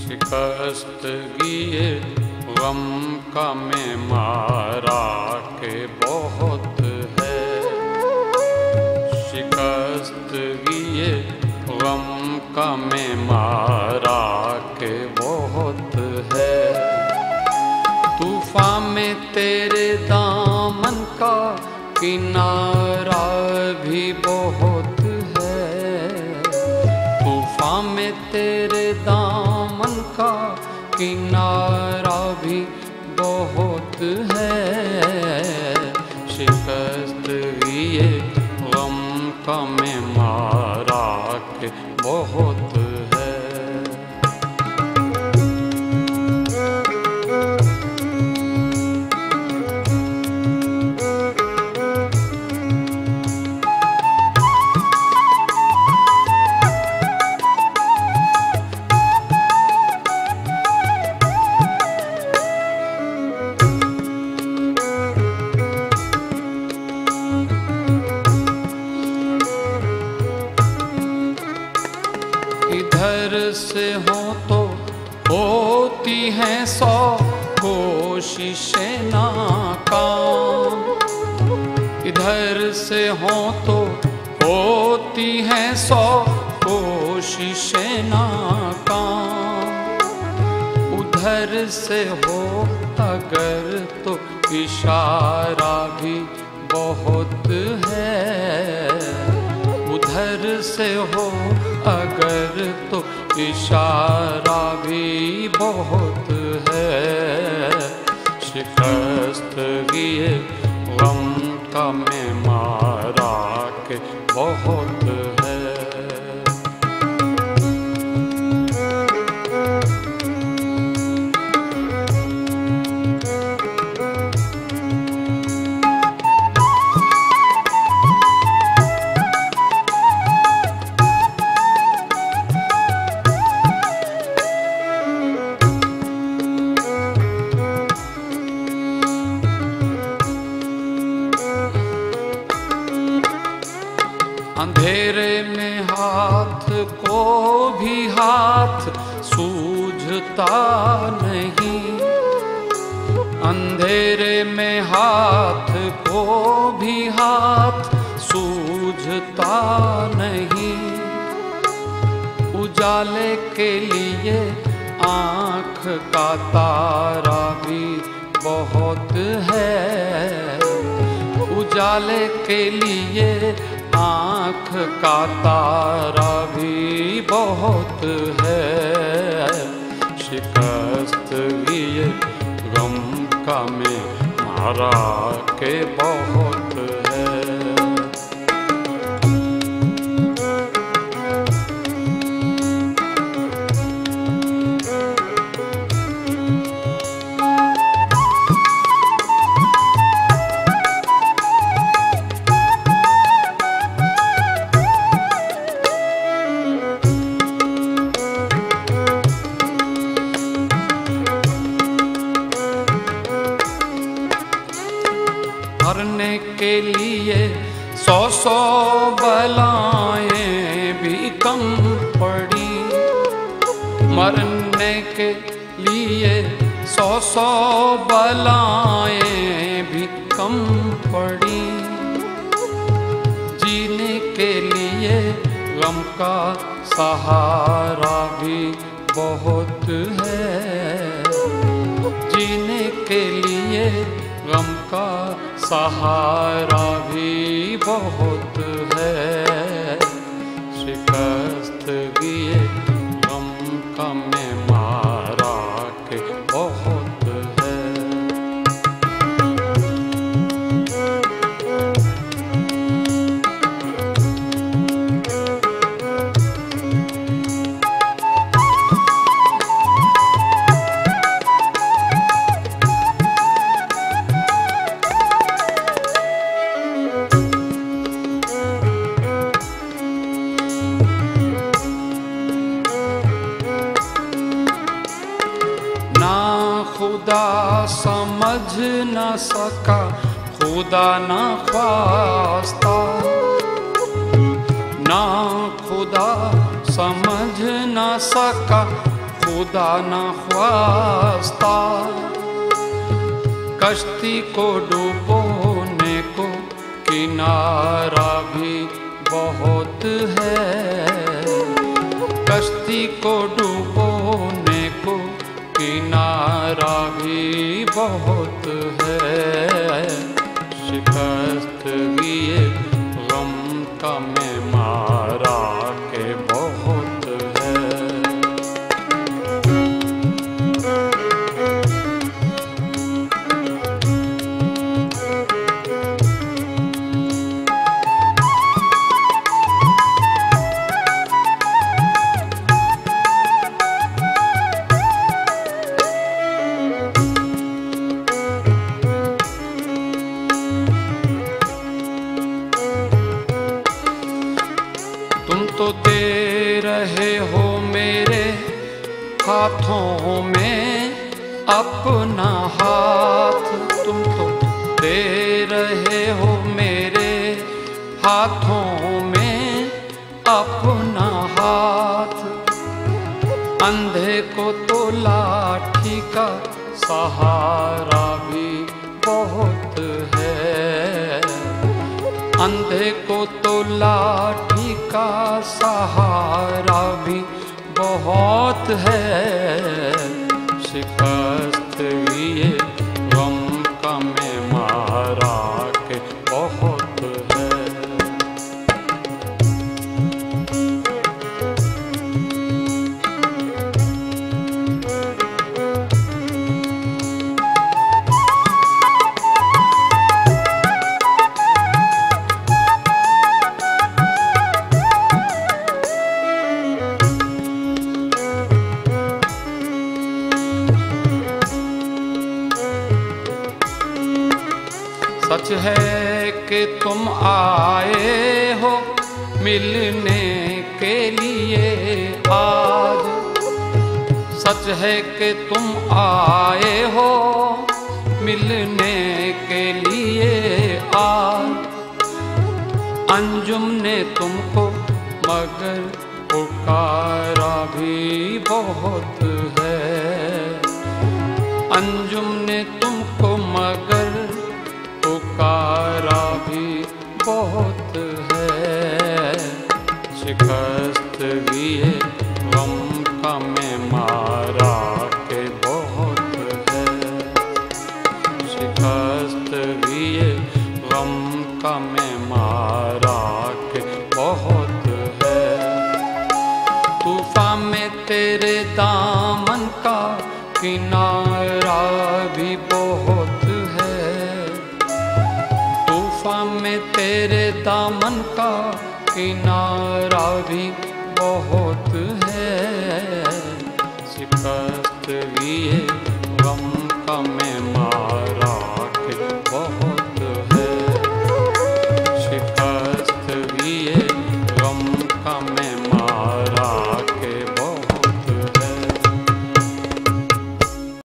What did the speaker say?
शिकस्त गिए गम का में मारा के बहुत है। शिकस्त गिए गम का में मारा के बहुत है। तूफान में तेरे दामन का किनारा भी बहुत है। तूफान में तेरे दामन का किनारा भी बहुत है। शिकस्त ये गम का में मारा के बहुत है। इधर से हो तो होती हैं 100 कोशिशें नाकाम। इधर से हो तो होती हैं 100 कोशिशें नाकाम। उधर से हो अगर तो इशारा भी बहुत है। उधर से हो अगर तो इशारा भी बहुत है। शिकस्त गिए गम का में मारा के बहुत है। अंधेरे में हाथ को भी हाथ सूझता नहीं। अंधेरे में हाथ को भी हाथ सूझता नहीं। उजाले के लिए आँख का तारा भी बहुत है। उजाले के लिए आँख का तारा भी बहुत है। शिकस्त ये गम का में मारा के बहुत है। मरने के लिए 100 बलाएं भी कम पड़ी। मरने के लिए 100 बलाएं भी कम पड़ी। जीने के लिए गम का सहारा भी बहुत है। जीने के लिए गम का सहारा भी बहुत है। शिकस्त गिए गम का में मारा के बहुत है। खुदा समझ न सका, खुदा न ख्वास्ता। ना खुदा समझ न सका, खुदा न ख्वास्ता। कश्ती को डुबोने को किनारा भी बहुत है, कश्ती को डुबोने को किनारा भी बहुत है। शिकस्त ये गम का मैं मारा के बहुत है। तुम तो दे रहे हो मेरे हाथों में अपना हाथ, तुम तो दे रहे हो मेरे हाथों में अपना हाथ। अंधे को तो लाठी का सहारा भी बहुत है, अंधे को तो लाठी का सहारा भी बहुत है। शिकस्त ये गम का मैं मारा के बहुत है। सच है कि तुम आए हो मिलने के लिए आज, सच है कि तुम आए हो मिलने के लिए आज। अंजुम ने तुमको मगर पुकारा भी बहुत है, अंजुम ने तुमको मगर पुकारा भी बहुत है। शिकस्त ये गम का मैं मारा के बहुत है, शिकस्त ये गम का मैं मारा के बहुत है। तूफान में तेरे दामन का किनारा भी बहुत है, तूफान में तेरे दामन का किनारा भी बहुत है। शिकस्त ये गम का मैं